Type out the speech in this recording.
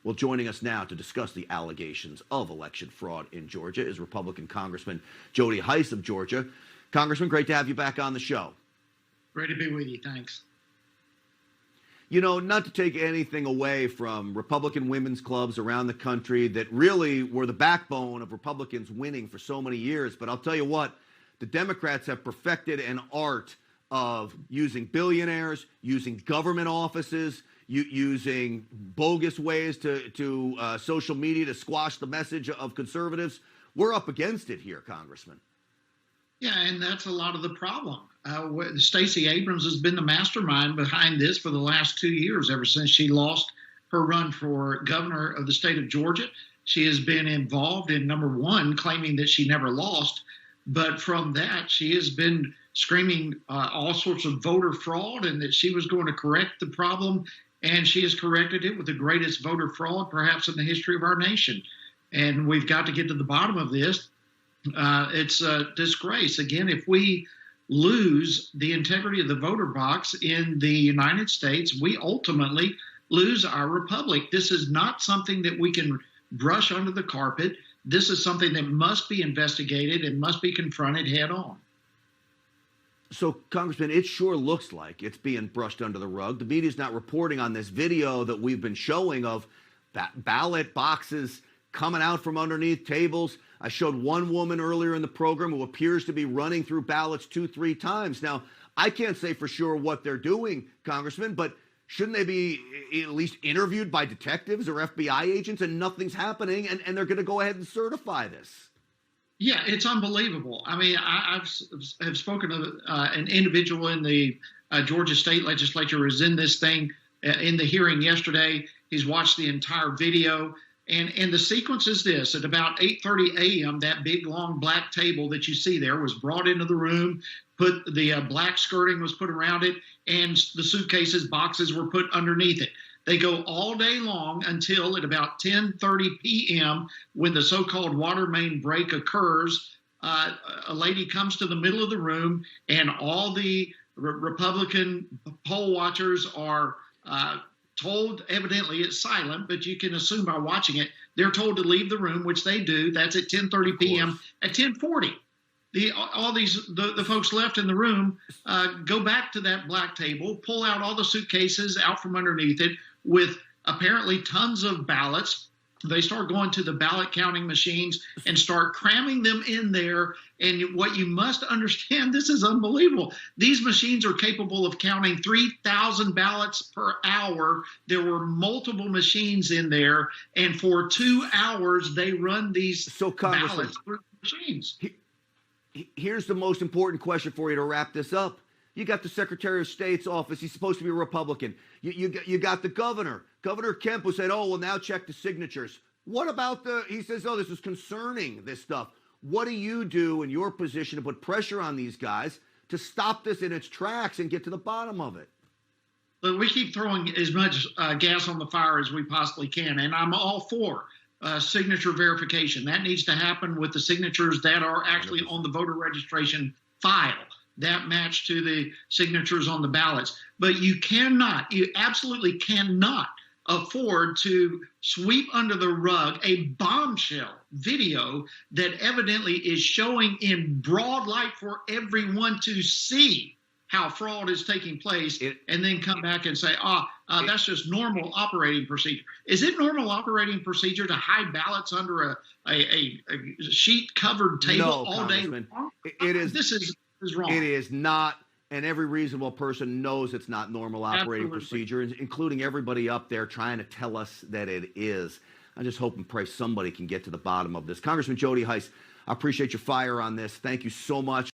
Well, joining us now to discuss the allegations of election fraud in Georgia is Republican Congressman Jody Hice of Georgia. Congressman, great to have you back on the show. Great to be with you. Thanks. You know, not to take anything away from Republican women's clubs around the country that really were the backbone of Republicans winning for so many years, but I'll tell you what, the Democrats have perfected an art of using billionaires, using government offices, using bogus ways to social media to squash the message of conservatives. We're up against it here, Congressman. Yeah, and that's a lot of the problem. Stacey Abrams has been the mastermind behind this for the last 2 years, ever since she lost her run for governor of the state of Georgia. She has been involved in, number one, claiming that she never lost. But from that, she has been screaming all sorts of voter fraud and that she was going to correct the problem. And she has corrected it with the greatest voter fraud, perhaps, in the history of our nation. And we've got to get to the bottom of this. It's a disgrace. Again, if we lose the integrity of the voter box in the United States, we ultimately lose our republic. This is not something that we can brush under the carpet. This is something that must be investigated and must be confronted head on. So, Congressman, it sure looks like it's being brushed under the rug. The media's not reporting on this video that we've been showing of ballot boxes coming out from underneath tables. I showed one woman earlier in the program who appears to be running through ballots 2-3 times. Now, I can't say for sure what they're doing, Congressman, but shouldn't they be at least interviewed by detectives or FBI agents, and nothing's happening, and they're going to go ahead and certify this? Yeah, it's unbelievable. I mean, I've spoken to an individual in the Georgia State Legislature who was in this thing in the hearing yesterday. He's watched the entire video. And the sequence is this: at about 8:30 a.m., that big, long black table that you see there was brought into the room, the black skirting was put around it, and the suitcases, boxes were put underneath it. They go all day long until at about 10:30 p.m., when the so-called water main break occurs. A lady comes to the middle of the room, and all the Republican poll watchers are told, evidently it's silent, but you can assume by watching it, they're told to leave the room, which they do. That's at 10:30 p.m. At 10:40, the folks left in the room go back to that black table, pull out all the suitcases out from underneath it with apparently tons of ballots. They start going to the ballot counting machines and start cramming them in there. And what you must understand, this is unbelievable. These machines are capable of counting 3,000 ballots per hour. There were multiple machines in there. And for 2 hours, they run these ballots through the machines. Here's the most important question for you to wrap this up. You got the Secretary of State's office. He's supposed to be a Republican. You got the governor, Governor Kemp, who said, oh, well, now check the signatures. What about he says, oh, this is concerning, this stuff. What do you do in your position to put pressure on these guys to stop this in its tracks and get to the bottom of it? But we keep throwing as much gas on the fire as we possibly can, and I'm all for signature verification. That needs to happen with the signatures that are actually on the voter registration file that match to the signatures on the ballots. But you absolutely cannot afford to sweep under the rug a bombshell video that evidently is showing in broad light for everyone to see how fraud is taking place, and then come back and say, that's just normal operating procedure. Is it normal operating procedure to hide ballots under a sheet-covered table all day long? This is wrong. It is not, and every reasonable person knows it's not normal operating procedure, including everybody up there trying to tell us that it is. I just hope and pray somebody can get to the bottom of this. Congressman Jody Hice, I appreciate your fire on this. Thank you so much.